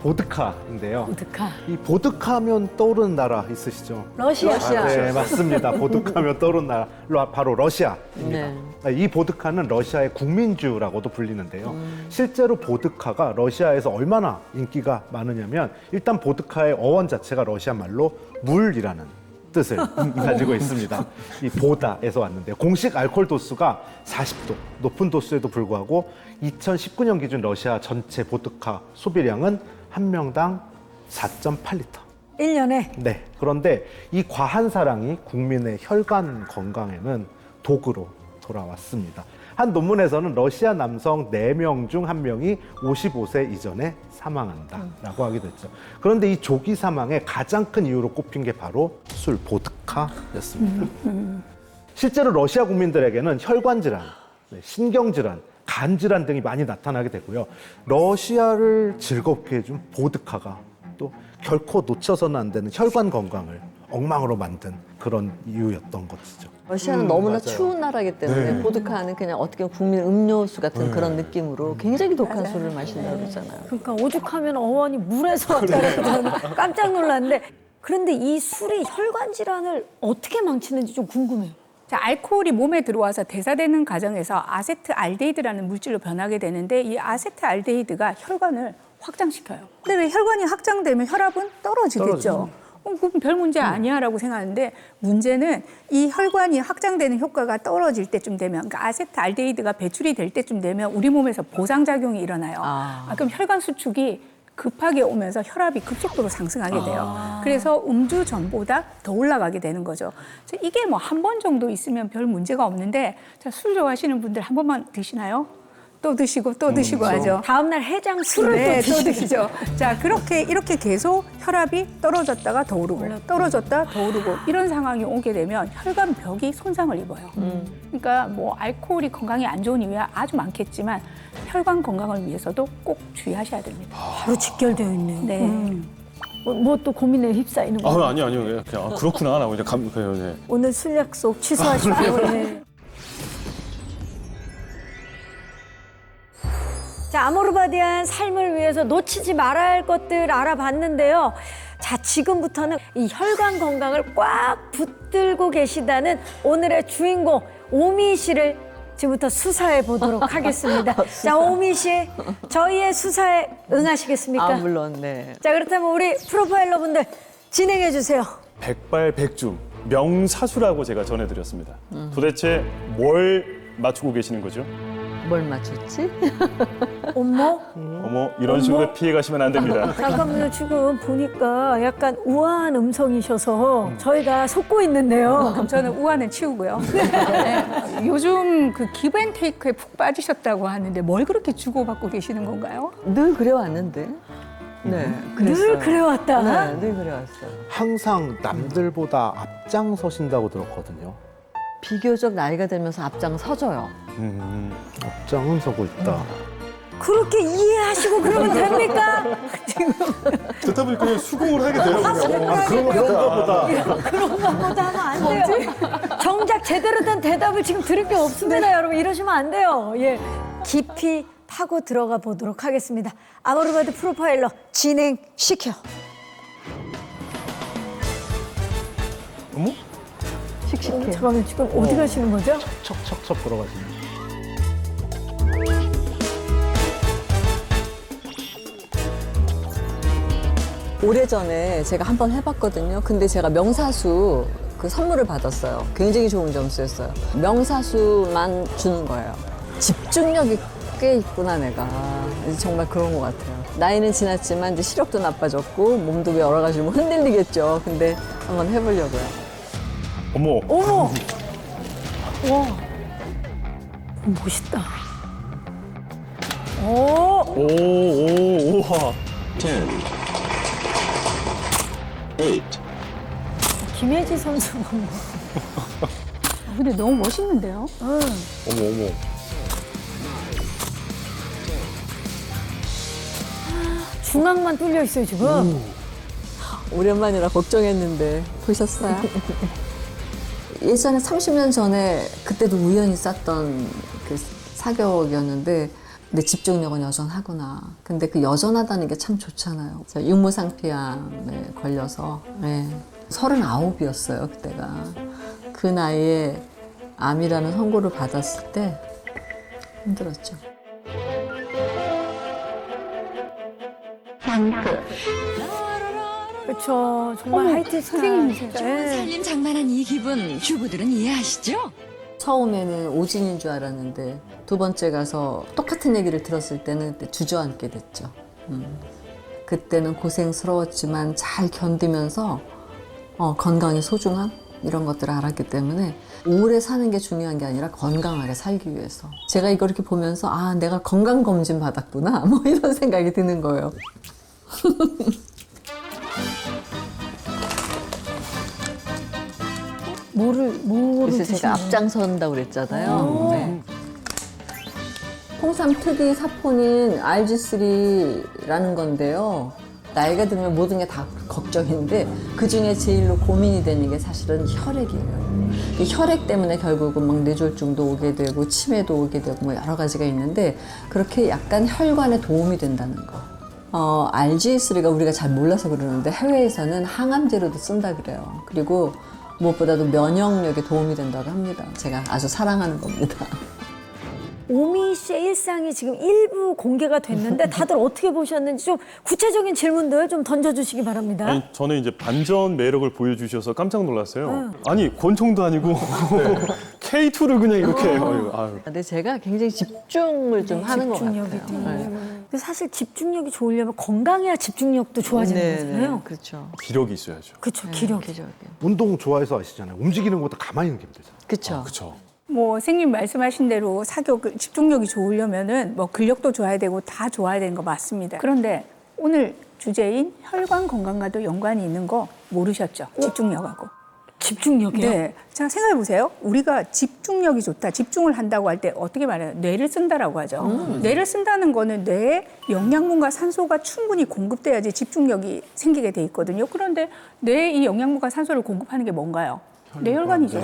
S3: 보드카인데요.
S1: 보드카.
S3: 이 보드카면 떠오르는 나라 있으시죠?
S1: 러시아.
S3: 네, 맞습니다. 보드카면 떠오르는 나라 바로 러시아입니다. 이 보드카는 러시아의 국민주라고도 불리는데요. 실제로 보드카가 러시아에서 얼마나 인기가 많으냐면 일단 보드카의 어원 자체가 러시아 말로 물이라는 뜻을 가지고 있습니다. 이 보다에서 왔는데요. 공식 알코올 도수가 40도, 높은 도수에도 불구하고 2019년 기준 러시아 전체 보드카 소비량은 한 명당 4.8리터.
S1: 1년에
S3: 네. 그런데 이 과한 사랑이 국민의 혈관 건강에는 독으로 돌아왔습니다. 한 논문에서는 러시아 남성 4명 중 1명이 55세 이전에 사망한다라고 하기도 했죠. 그런데 이 조기 사망의 가장 큰 이유로 꼽힌 게 바로 술, 보드카였습니다. 실제로 러시아 국민들에게는 혈관 질환, 신경 질환, 간 질환 등이 많이 나타나게 되고요. 러시아를 즐겁게 해준 보드카가 또 결코 놓쳐서는 안 되는 혈관 건강을 엉망으로 만든 그런 이유였던 것이죠.
S5: 러시아는 너무나
S3: 맞아요.
S5: 추운 나라기 때문에
S3: 네.
S5: 보드카는 그냥 어떻게 보면 국민 음료수 같은 그런 느낌으로 굉장히 독한 술을 마신다고 그러잖아요.
S1: 그러니까 오죽하면 어원이 물에서 왔다고 저는 깜짝 놀랐는데 그런데 이 술이 혈관 질환을 어떻게 망치는지 좀 궁금해요.
S4: 자, 알코올이 몸에 들어와서 대사되는 과정에서 아세트알데히드라는 물질로 변하게 되는데 이 아세트알데히드가 혈관을 확장시켜요. 근데 왜 혈관이 확장되면 혈압은 떨어지겠죠. 그럼 별 문제 아니야라고 생각하는데 문제는 이 혈관이 확장되는 효과가 떨어질 때쯤 되면 그러니까 아세트알데히드가 배출이 될 때쯤 되면 우리 몸에서 보상작용이 일어나요. 그럼 혈관 수축이 급하게 오면서 혈압이 급속도로 상승하게 돼요. 그래서 음주 전보다 더 올라가게 되는 거죠. 이게 뭐 한 번 정도 있으면 별 문제가 없는데 자, 술 좋아하시는 분들 한 번만 드시나요? 또 드시고 또 드시고 하죠.
S1: 다음날 해장 술을
S4: 네,
S1: 또
S4: 또 드시죠. 자, 이렇게 계속 혈압이 떨어졌다가 더 오르고 떨어졌다 더 오르고 이런 상황이 오게 되면 혈관벽이 손상을 입어요. 그러니까 뭐 알코올이 건강에 안 좋은 이유야 아주 많겠지만 혈관 건강을 위해서도 꼭 주의하셔야 됩니다.
S1: 바로 직결되어 있네요.
S4: 네.
S1: 뭐 또 고민에 휩싸이는 거예요.
S2: 아니요. 그냥 그렇구나. 라고 이제 네.
S1: 오늘 술 약속 취소하시고요. 네. 자, 아모르바디안 삶을 위해서 놓치지 말아야 할 것들 알아봤는데요. 자, 지금부터는 이 혈관 건강을 꽉 붙들고 계시다는 오늘의 주인공 오미 씨를 지금부터 수사해 보도록 하겠습니다. 자, 오미 씨, 저희의 수사에 응하시겠습니까?
S5: 물론, 네.
S1: 자, 그렇다면 우리 프로파일러 분들 진행해 주세요.
S2: 백발백중 명사수라고 제가 전해드렸습니다. 도대체 뭘 맞추고 계시는 거죠?
S5: 뭘 맞췄지?
S1: 어머?
S2: 어머, 이런 식으로 피해 가시면 안 됩니다.
S1: 잠깐만요. 지금 보니까 약간 우아한 음성이셔서 저희가 속고 있는데요.
S4: 그럼 저는 우아는 치우고요. 네. 요즘 그 기브앤테이크에 푹 빠지셨다고 하는데 뭘 그렇게 주고받고 계시는 건가요?
S5: 늘 그래왔는데. 네,
S1: 늘
S5: 그랬어요.
S1: 그래왔다.
S5: 네, 늘 그래왔어요.
S3: 항상 남들보다 앞장서신다고 들었거든요.
S5: 비교적 나이가 들면서 앞장 서져요.
S3: 앞장은 서고 있다.
S1: 그렇게 이해하시고 그러면 됩니까?
S2: 듣다 보니 그냥 수긍을 하게 돼요.
S3: 그런가 보다.
S1: 그런가 보다 하면 안 돼요. 정작 제대로 된 대답을 지금 들을 게 없습니다, 여러분. 이러시면 안 돼요. 예. 깊이 파고 들어가 보도록 하겠습니다. 아모르바디 프로파일러 진행시켜.
S2: 어머?
S5: 씩씩해.
S1: 잠깐만, 지금 어디 가시는 거죠?
S3: 척척척 들어가시네.
S5: 오래전에 제가 한번 해봤거든요. 근데 제가 명사수 그 선물을 받았어요. 굉장히 좋은 점수였어요. 명사수만 주는 거예요. 집중력이 꽤 있구나, 내가. 이제 정말 그런 것 같아요. 나이는 지났지만 이제 시력도 나빠졌고 몸도 여러 가지로 흔들리겠죠. 근데 한번 해보려고요.
S2: 어머.
S1: 어머! 와. 멋있다. 오!
S2: 우와.
S7: 10, 8,
S1: 김혜지 선수 뭐.
S4: 근데 너무 멋있는데요?
S2: 어머.
S1: 중앙만 뚫려 있어요, 지금.
S5: 오랜만이라 걱정했는데 보셨어요? 예전에 30년 전에 그때도 우연히 쌌던 그 사격이었는데 근데 집중력은 여전하구나. 근데 그 여전하다는 게 참 좋잖아요. 육무상피암에 걸려서 39이었어요, 그때가. 그 나이에 암이라는 선고를 받았을 때 힘들었죠.
S1: 그렇죠. 정말 하이트 선생님이세요.
S8: 살림 장만한 이 기분 주부들은 이해하시죠?
S5: 처음에는 오진인 줄 알았는데 두 번째 가서 똑같은 얘기를 들었을 때는 그때 주저앉게 됐죠. 그때는 고생스러웠지만 잘 견디면서 건강의 소중함 이런 것들을 알았기 때문에 오래 사는 게 중요한 게 아니라 건강하게 살기 위해서 제가 이걸 이렇게 보면서 아 내가 건강검진 받았구나 뭐 이런 생각이 드는 거예요.
S1: 뭐를
S5: 그래서 제가
S1: 드시나요?
S5: 앞장선다고 그랬잖아요. 네. 홍삼 특이 사포닌 RG3라는 건데요. 나이가 들면 모든 게 다 걱정인데 그중에 제일로 고민이 되는 게 사실은 혈액이에요. 이 혈액 때문에 결국은 막 뇌졸중도 오게 되고 치매도 오게 되고 뭐 여러 가지가 있는데 그렇게 약간 혈관에 도움이 된다는 거. RG3가 우리가 잘 몰라서 그러는데 해외에서는 항암제로도 쓴다 그래요. 그리고 무엇보다도 면역력에 도움이 된다고 합니다. 제가 아주 사랑하는 겁니다.
S1: 오미 씨의 일상이 지금 일부 공개가 됐는데 다들 어떻게 보셨는지 좀 구체적인 질문들 좀 던져주시기 바랍니다.
S2: 아니, 저는 이제 반전 매력을 보여주셔서 깜짝 놀랐어요. 아니 권총도 아니고 K2를 그냥 이렇게 해요. 아유.
S5: 근데 제가 굉장히 집중을 좀 하는 것
S1: 집중력이
S5: 같아요.
S1: 근데 사실 집중력이 좋으려면 건강해야 집중력도 좋아지는 거잖아요.
S5: 그렇죠.
S2: 기력이 있어야죠.
S1: 그렇죠, 기력.
S3: 운동 좋아해서 아시잖아요. 움직이는 것도 가만히 있는 게 힘들잖아요.
S5: 그렇죠.
S2: 그렇죠.
S4: 뭐 선생님 말씀하신 대로 사교 집중력이 좋으려면은 뭐 근력도 좋아야 되고 다 좋아야 되는 거 맞습니다. 그런데 오늘 주제인 혈관 건강과도 연관이 있는 거 모르셨죠? 집중력하고.
S1: 집중력이요?
S4: 네. 자, 생각해 보세요. 우리가 집중력이 좋다, 집중을 한다고 할 때 어떻게 말해요? 뇌를 쓴다라고 하죠. 뇌를 쓴다는 거는 뇌에 영양분과 산소가 충분히 공급돼야지 집중력이 생기게 돼 있거든요. 그런데 뇌에 이 영양분과 산소를 공급하는 게 뭔가요? 뇌혈관이죠.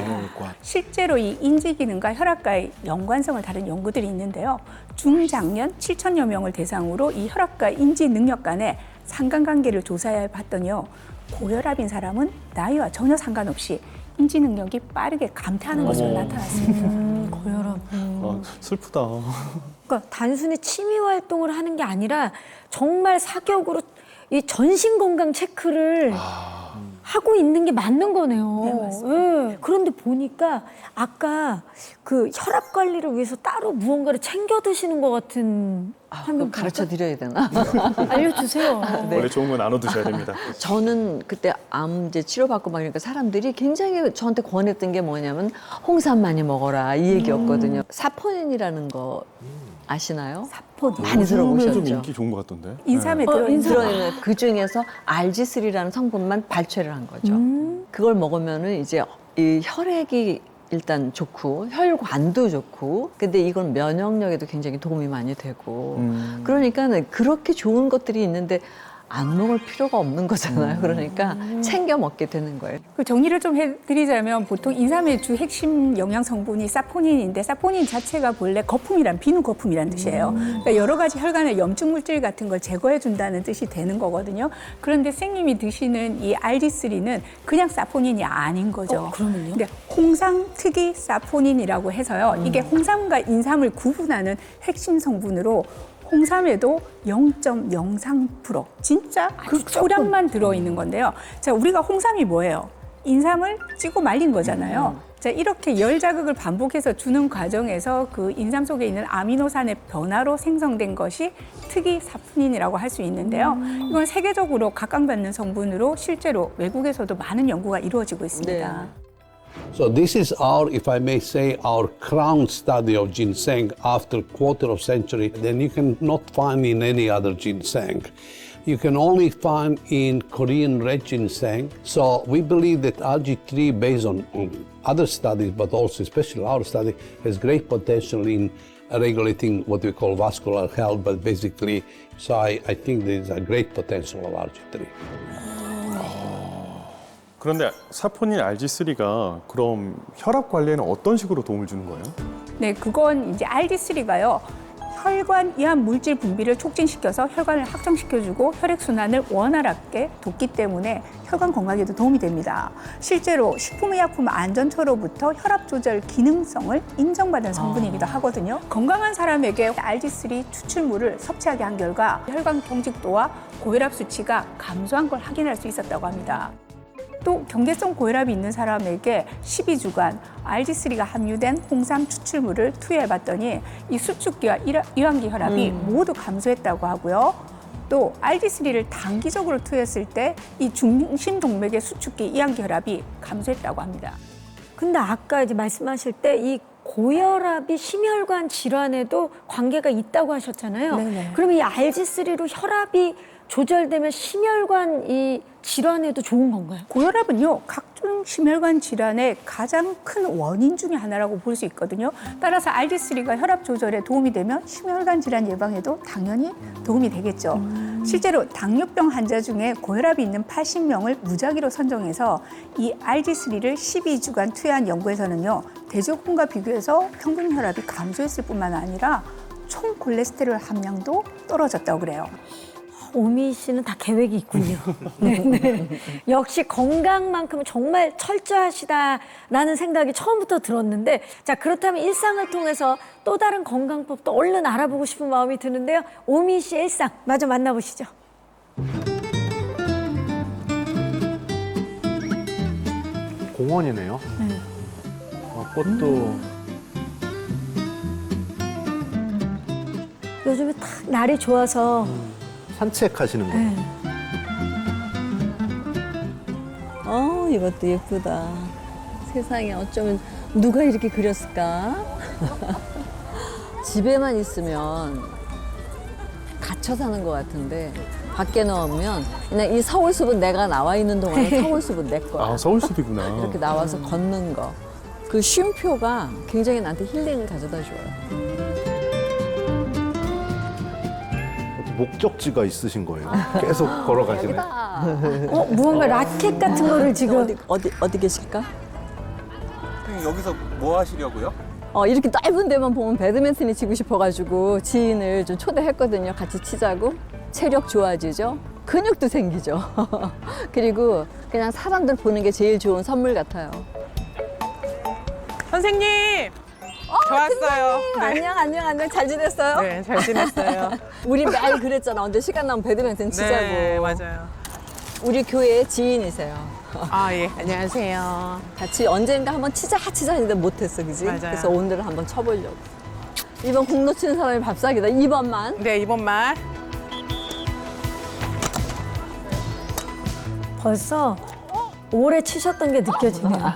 S4: 실제로 이 인지 기능과 혈압과의 연관성을 다룬 연구들이 있는데요. 중장년 7천여 명을 대상으로 이 혈압과 인지 능력 간의 상관관계를 조사해 봤더니요. 고혈압인 사람은 나이와 전혀 상관없이 인지 능력이 빠르게 감퇴하는 것으로 나타났습니다.
S1: 고혈압.
S2: 슬프다.
S1: 그러니까 단순히 취미 활동을 하는 게 아니라 정말 사격으로 이 전신 건강 체크를 하고 있는 게 맞는 거네요.
S4: 네, 맞습니다.
S1: 예. 그런데 보니까 아까 그 혈압 관리를 위해서 따로 무언가를 챙겨 드시는 것 같은
S5: 그거 가르쳐 드려야 되나?
S1: 알려주세요.
S2: 원래 좋은 건 나눠 드셔야 됩니다.
S5: 저는 그때 암제 치료받고 막 이러니까 사람들이 굉장히 저한테 권했던 게 뭐냐면 홍삼 많이 먹어라 이 얘기였거든요. 사포닌이라는 거 아시나요?
S1: 사포닌.
S5: 많이
S2: 요즘에 좀
S5: 들어보셨죠?
S2: 인기 좋은 것 같던데.
S4: 인삼에 들어있는
S5: 들어있는 그 중에서 RG3라는 성분만 발췌를 한 거죠. 그걸 먹으면은 이제 이 혈액이 일단 좋고 혈관도 좋고 근데 이건 면역력에도 굉장히 도움이 많이 되고 그러니까는 그렇게 좋은 것들이 있는데 안 먹을 필요가 없는 거잖아요. 그러니까 챙겨 먹게 되는 거예요.
S4: 그 정리를 좀 해드리자면 보통 인삼의 주 핵심 영양 성분이 사포닌인데 사포닌 자체가 본래 거품이란 비누 거품이란 뜻이에요. 그러니까 여러 가지 혈관의 염증 물질 같은 걸 제거해 준다는 뜻이 되는 거거든요. 그런데 선생님이 드시는 이 RG3는 그냥 사포닌이 아닌 거죠.
S1: 그러면요?
S4: 근데 홍삼 특이 사포닌이라고 해서요. 이게 홍삼과 인삼을 구분하는 핵심 성분으로 홍삼에도 0.03% 진짜 그 소량만 들어있는 건데요. 자, 우리가 홍삼이 뭐예요? 인삼을 찌고 말린 거잖아요. 자, 이렇게 열 자극을 반복해서 주는 과정에서 그 인삼 속에 있는 아미노산의 변화로 생성된 것이 특이 사포닌이라고 할 수 있는데요. 이건 세계적으로 각광받는 성분으로 실제로 외국에서도 많은 연구가 이루어지고 있습니다.
S7: So this is our, if I may say, our crown study of ginseng after quarter of century. Then you can not find in any other ginseng. You can only find in Korean red ginseng. So we believe that RG3, based on other studies, but also especially our study, has great potential in regulating what we call vascular health. But basically, so I think there is a great potential of RG3.
S2: 그런데 사포닌 RG3가 그럼 혈압 관리에는 어떤 식으로 도움을 주는 거예요?
S4: 네, 그건 이제 RG3가요. 혈관 이완 물질 분비를 촉진시켜서 혈관을 확장시켜주고 혈액순환을 원활하게 돕기 때문에 혈관 건강에도 도움이 됩니다. 실제로 식품의약품 안전처로부터 혈압 조절 기능성을 인정받은 성분이기도 하거든요. 건강한 사람에게 RG3 추출물을 섭취하게 한 결과 혈관 경직도와 고혈압 수치가 감소한 걸 확인할 수 있었다고 합니다. 또 경계성 고혈압이 있는 사람에게 12주간 RG3가 함유된 홍삼 추출물을 투여해봤더니 이 수축기와 이완기 혈압이 모두 감소했다고 하고요. 또 RG3를 단기적으로 투여했을 때 이 중심동맥의 수축기 이완기 혈압이 감소했다고 합니다.
S1: 근데 아까 이제 말씀하실 때 이 고혈압이 심혈관 질환에도 관계가 있다고 하셨잖아요.
S4: 네네.
S1: 그러면 이 RG3로 혈압이 조절되면 심혈관 이 질환에도 좋은 건가요?
S4: 고혈압은요, 각종 심혈관 질환의 가장 큰 원인 중에 하나라고 볼 수 있거든요. 따라서 RG3가 혈압 조절에 도움이 되면 심혈관 질환 예방에도 당연히 도움이 되겠죠. 실제로 당뇨병 환자 중에 고혈압이 있는 80명을 무작위로 선정해서 이 RG3를 12주간 투여한 연구에서는요, 대조군과 비교해서 평균 혈압이 감소했을 뿐만 아니라 총 콜레스테롤 함량도 떨어졌다고 그래요.
S1: 오미 씨는 다 계획이 있군요. 네. 역시 건강만큼은 정말 철저하시다라는 생각이 처음부터 들었는데, 자, 그렇다면 일상을 통해서 또 다른 건강법도 얼른 알아보고 싶은 마음이 드는데요. 오미 씨의 일상 마저 만나보시죠.
S3: 공원이네요. 꽃도
S1: 요즘에 딱 날이 좋아서
S3: 산책하시는 거.
S1: 네.
S5: 이것도 예쁘다. 세상에 어쩌면 누가 이렇게 그렸을까? 집에만 있으면 갇혀 사는 것 같은데 밖에 나오면 그냥 이 서울숲은 내가 나와 있는 동안에 서울숲은 내 거야.
S2: 아, 서울숲이구나.
S5: 이렇게 나와서 걷는 거. 그 쉼표가 굉장히 나한테 힐링을 가져다 줘요.
S3: 목적지가 있으신 거예요. 계속 걸어가시네.
S1: 무언가 라켓 같은 거를 지금
S5: 어디 계실까?
S9: 여기서 뭐 하시려고요?
S5: 이렇게 짧은 데만 보면 배드민턴이 치고 싶어가지고 지인을 좀 초대했거든요. 같이 치자고. 체력 좋아지죠. 근육도 생기죠. 그리고 그냥 사람들 보는 게 제일 좋은 선물 같아요.
S10: 선생님! 좋았어요. 네.
S5: 안녕. 잘 지냈어요?
S10: 네, 잘 지냈어요.
S5: 우리 매일 그랬잖아. 언제 시간 나면 배드민턴 치자고.
S10: 네, 맞아요.
S5: 우리 교회 지인이세요.
S10: 아, 예. 안녕하세요.
S5: 같이 언젠가 한번 치자 했는데 못했어, 그지?
S10: 맞아요.
S5: 그래서 오늘은 한번 쳐보려고. 이번 공 놓치는 사람이 밥사기다. 2번만.
S10: 네, 이번만.
S1: 벌써 오래 치셨던 게 느껴지네요.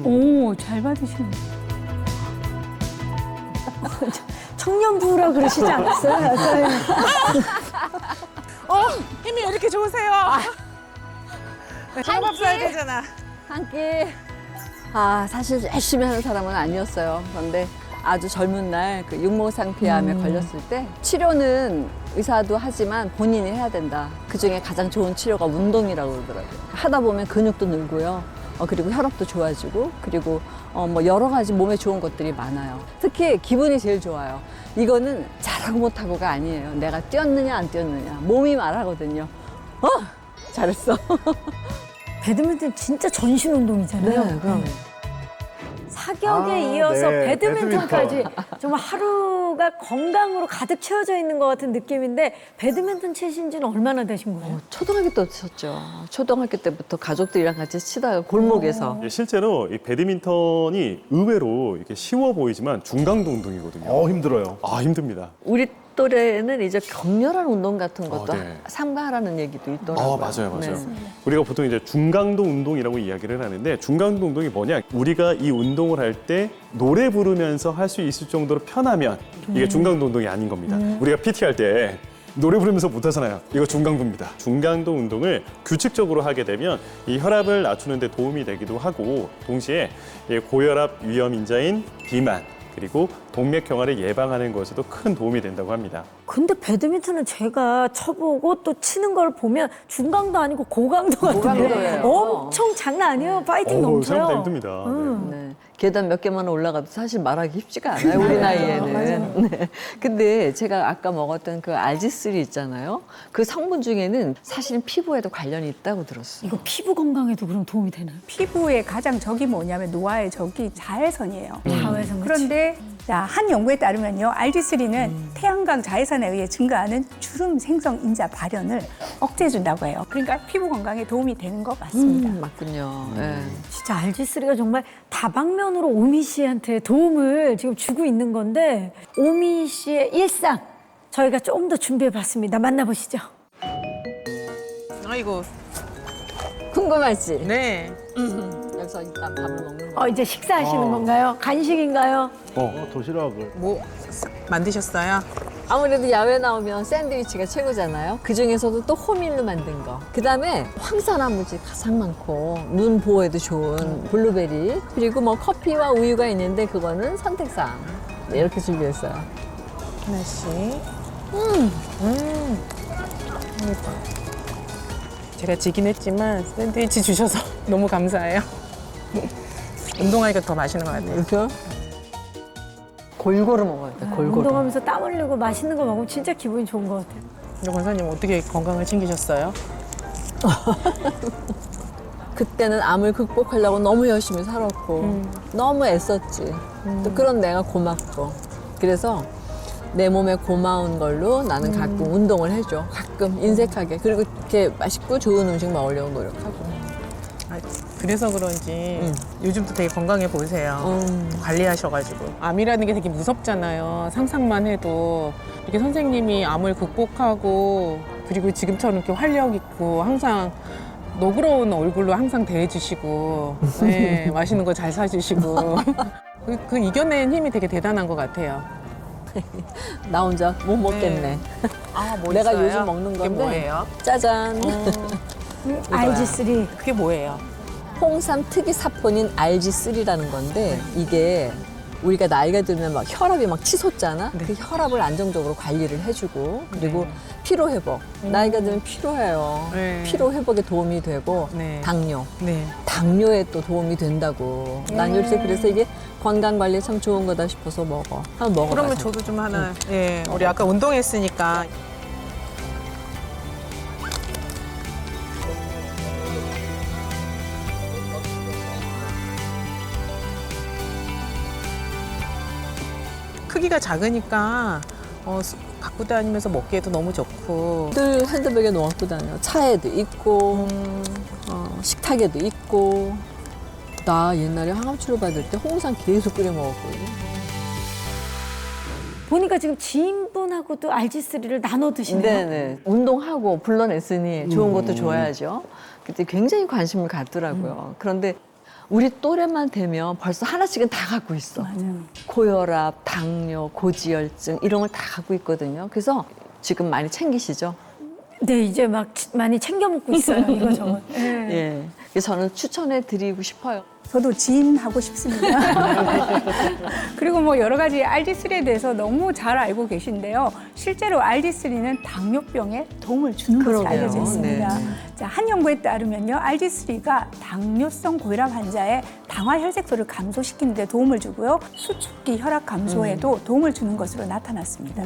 S4: 오, 잘 받으시네.
S1: 청년부라 그러시지 않았어요?
S10: 힘이 왜 이렇게 좋으세요? 네, 밥 사야 되잖아.
S5: 한 끼. 사실 열심히 하는 사람은 아니었어요. 그런데 아주 젊은 날 그 육모상피암에 걸렸을 때 치료는 의사도 하지만 본인이 해야 된다. 그중에 가장 좋은 치료가 운동이라고 그러더라고요. 하다 보면 근육도 늘고요. 그리고 혈압도 좋아지고 그리고 뭐 여러 가지 몸에 좋은 것들이 많아요. 특히 기분이 제일 좋아요. 이거는 잘하고 못하고가 아니에요. 내가 뛰었느냐 안 뛰었느냐. 몸이 말하거든요. 잘했어.
S1: 배드민턴 진짜 전신 운동이잖아요.
S5: 네, 그럼.
S1: 사격에 이어서
S3: 네,
S1: 배드민턴까지
S3: 배드민턴.
S1: 정말 하루가 건강으로 가득 채워져 있는 것 같은 느낌인데 배드민턴 치신 지는 얼마나 되신 거예요?
S5: 초등학교 때 쳤죠. 초등학교 때부터 가족들이랑 같이 치다가 골목에서.
S2: 실제로 이 배드민턴이 의외로 이렇게 쉬워 보이지만 중강도 운동이거든요.
S3: 힘들어요.
S2: 힘듭니다.
S5: 우리 또래는 이제 격렬한 운동 같은 것도
S2: 네.
S5: 삼가하라는 얘기도 있더라고요.
S2: 맞아요.
S5: 네.
S2: 우리가 보통 이제 중강도 운동이라고 이야기를 하는데 중강도 운동이 뭐냐? 우리가 이 운동을 할 때 노래 부르면서 할 수 있을 정도로 편하면 이게 중강도 운동이 아닌 겁니다. 우리가 PT 할 때 노래 부르면서 못 하잖아요. 이거 중강도입니다. 중강도 운동을 규칙적으로 하게 되면 이 혈압을 낮추는 데 도움이 되기도 하고 동시에 이 고혈압 위험 인자인 비만 그리고 동맥경화를 예방하는 것에도 큰 도움이 된다고 합니다.
S1: 근데 배드민턴은 제가 쳐보고 또 치는 걸 보면 중강도 아니고 고강도 같은데
S5: 고강도예요.
S1: 엄청 장난 아니에요. 파이팅 넘쳐요.
S2: 생각보다 힘듭니다.
S5: 네. 계단 몇 개만 올라가도 사실 말하기 쉽지가 않아요, 우리 나이에는. 네. 근데 제가 아까 먹었던 그 RG3 있잖아요. 그 성분 중에는 사실은 피부에도 관련이 있다고 들었어요.
S1: 이거 피부 건강에도 그럼 도움이 되나요?
S4: 피부의 가장 적이 뭐냐면 노화의 적이 자외선이에요.
S1: 자외선.
S4: 그런데 한 연구에 따르면요, RG3는 태양광 자외선에 의해 증가하는 주름 생성 인자 발현을 억제해준다고 해요. 그러니까 피부 건강에 도움이 되는 것 같습니다.
S5: 맞군요. 네.
S1: 진짜 RG3가 정말 다방면으로 오미 씨한테 도움을 지금 주고 있는 건데 오미 씨의 일상 저희가 좀 더 준비해봤습니다. 만나보시죠.
S10: 아이고,
S5: 궁금하지?
S10: 네.
S5: 여기서 일단 밥을 먹는 거.
S1: 이제 식사하시는 건가요? 간식인가요?
S3: 도시락을.
S10: 뭐 만드셨어요?
S5: 아무래도 야외 나오면 샌드위치가 최고잖아요. 그 중에서도 또 호밀로 만든 거. 그 다음에 황산화물질 가장 많고 눈 보호에도 좋은 블루베리. 그리고 뭐 커피와 우유가 있는데 그거는 선택사항. 네, 이렇게 준비했어요.
S10: 하나씩. 제가 지긴 했지만 샌드위치 주셔서 너무 감사해요. 운동하니까 더 맛있는 것 같아요.
S5: 이렇게 골고루 먹어야 돼. 골고루.
S1: 운동하면서 땀 흘리고 맛있는 거 먹으면 진짜 기분이 좋은 것 같아요.
S10: 근데 권사님 어떻게 건강을 챙기셨어요?
S5: 그때는 암을 극복하려고 너무 열심히 살았고 너무 애썼지. 또 그런 내가 고맙고. 그래서 내 몸에 고마운 걸로 나는 가끔 운동을 해줘. 가끔 인색하게. 그리고 이렇게 맛있고 좋은 음식 먹으려고 노력하고.
S10: 아, 그래서 그런지 요즘도 되게 건강해 보이세요. 관리하셔가지고. 암이라는 게 되게 무섭잖아요. 상상만 해도. 이렇게 선생님이 암을 극복하고 그리고 지금처럼 이렇게 활력 있고 항상 너그러운 얼굴로 항상 대해주시고 네, 맛있는 거 잘 사주시고 그 이겨낸 힘이 되게 대단한 것 같아요.
S5: 나 혼자 못 먹겠네.
S10: 아, 뭐
S5: 내가
S10: 있어요?
S5: 요즘 먹는
S10: 그게
S5: 건데.
S10: 뭐예요?
S5: 짜잔.
S1: RG3.
S10: 그게 뭐예요?
S5: 홍삼 특이 사포닌 RG3라는 건데 이게 우리가 나이가 들면 막 혈압이 막 치솟잖아. 그 혈압을 안정적으로 관리를 해주고 그리고 피로 회복. 나이가 들면 피로해요.
S10: 네.
S5: 피로 회복에 도움이 되고
S10: 네.
S5: 당뇨.
S10: 네.
S5: 당뇨에 또 도움이 된다고. 난 요새 그래서 이게 건강 관리에 참 좋은 거다 싶어서 먹어. 한번 먹어봐.
S10: 그러면 저도 좀 하나. 예, 우리 아까 운동했으니까. 크기가 작으니까 갖고 다니면서 먹기에도 너무 좋고.
S5: 늘 핸드백에 넣어갖고 다녀. 차에도 있고, 식탁에도 있고. 나 옛날에 항암 치료 받을 때 홍삼 계속 끓여 먹었거든.
S1: 보니까 지금 지인분하고도 RG3를 나눠 드시네요.
S5: 네네. 운동하고 불러냈으니 좋은 것도 줘야죠. 그때 굉장히 관심을 갖더라고요. 그런데 우리 또래만 되면 벌써 하나씩은 다 갖고 있어. 고혈압, 당뇨, 고지혈증 이런 걸 다 갖고 있거든요. 그래서 지금 많이 챙기시죠?
S1: 네, 이제 막 많이 챙겨 먹고 있어요. 이거저거. 네.
S5: 예. 그래서 저는 추천해 드리고 싶어요.
S4: 저도 지인하고 싶습니다. 그리고 뭐 여러 가지 RG3에 대해서 너무 잘 알고 계신데요. 실제로 RG3는 당뇨병에 도움을 주는 것으로
S5: 그러게요.
S4: 알려져 있습니다.
S5: 네.
S4: 자, 한 연구에 따르면요. RG3가 당뇨성 고혈압 환자의 당화 혈색소를 감소시키는 데 도움을 주고요. 수축기 혈압 감소에도 도움을 주는 것으로 나타났습니다.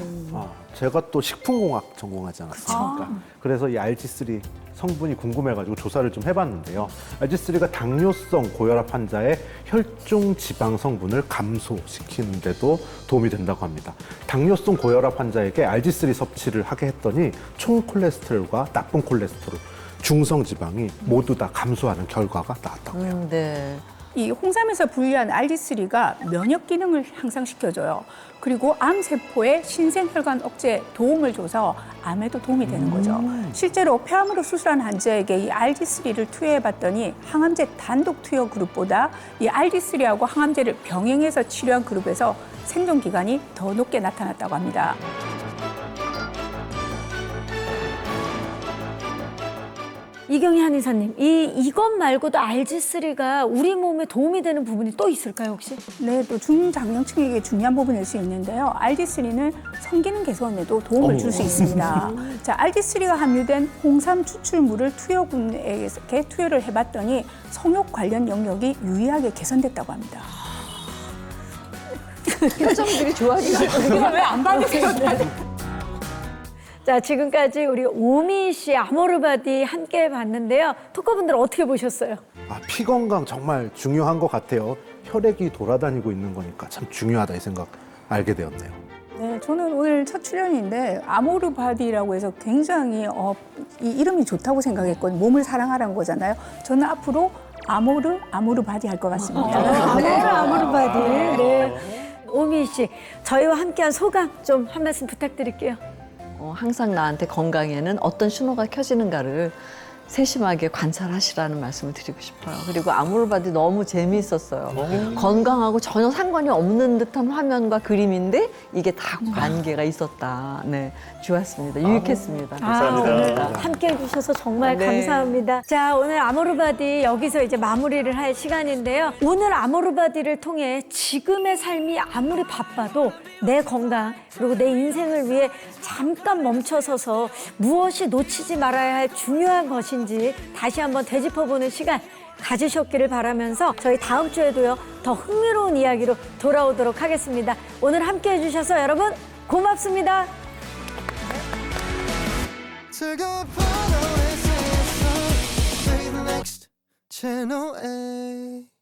S3: 제가 또 식품공학 전공하지 않았습니까? 그래서 이 RG3 성분이 궁금해가지고 조사를 좀 해봤는데요. RG3가 당뇨성 고혈압 환자의 혈중 지방 성분을 감소시키는 데도 도움이 된다고 합니다. 당뇨성 고혈압 환자에게 RG3 섭취를 하게 했더니 총 콜레스테롤과 나쁜 콜레스테롤, 중성 지방이 모두 다 감소하는 결과가 나왔다고 해요.
S5: 네.
S4: 이 홍삼에서 분리한 RG3가 면역 기능을 향상시켜줘요. 그리고 암세포의 신생혈관 억제에 도움을 줘서 암에도 도움이 되는 거죠. 실제로 폐암으로 수술한 환자에게 이 RG3를 투여해봤더니 항암제 단독 투여 그룹보다 이 RG3하고 항암제를 병행해서 치료한 그룹에서 생존 기간이 더 높게 나타났다고 합니다.
S1: 이경희 한의사님, 이것 말고도 RG3가 우리 몸에 도움이 되는 부분이 또 있을까요, 혹시?
S4: 네, 또 중장년층에게 중요한 부분일 수 있는데요. RG3는 성기능 개선에도 도움을 줄 수 있습니다. 자, RG3가 함유된 홍삼 추출물을 투여군에게 투여를 해봤더니 성욕 관련 영역이 유의하게 개선됐다고 합니다.
S5: 표정들이 좋아지시고.
S4: 왜안 받으세요?
S1: 자, 지금까지 우리 오미 씨 아모르바디 함께 봤는데요. 토커분들 어떻게 보셨어요?
S3: 피 건강 정말 중요한 것 같아요. 혈액이 돌아다니고 있는 거니까 참 중요하다 이 생각 알게 되었네요.
S4: 네, 저는 오늘 첫 출연인데 아모르바디라고 해서 굉장히 이 이름이 좋다고 생각했거든요. 몸을 사랑하라는 거잖아요. 저는 앞으로 아모르바디 할 것 같습니다.
S1: 아모르바디. 네. 오미 씨, 저희와 함께한 소감 좀 한 말씀 부탁드릴게요.
S5: 항상 나한테 건강에는 어떤 신호가 켜지는가를 세심하게 관찰하시라는 말씀을 드리고 싶어요. 그리고 아모르바디 너무 재미있었어요. 건강하고 전혀 상관이 없는 듯한 화면과 그림인데 이게 다 관계가 있었다. 네, 좋았습니다. 유익했습니다.
S2: 감사합니다.
S1: 오늘 함께 해주셔서 정말
S5: 네.
S1: 감사합니다. 자, 오늘 아모르바디 여기서 이제 마무리를 할 시간인데요. 오늘 아모르바디를 통해 지금의 삶이 아무리 바빠도 내 건강 그리고 내 인생을 위해 잠깐 멈춰서서 무엇이 놓치지 말아야 할 중요한 것인지 다시 한번 되짚어보는 시간 가지셨기를 바라면서 저희 다음 주에도요 더 흥미로운 이야기로 돌아오도록 하겠습니다. 오늘 함께 해주셔서 여러분 고맙습니다.
S11: Next Channel A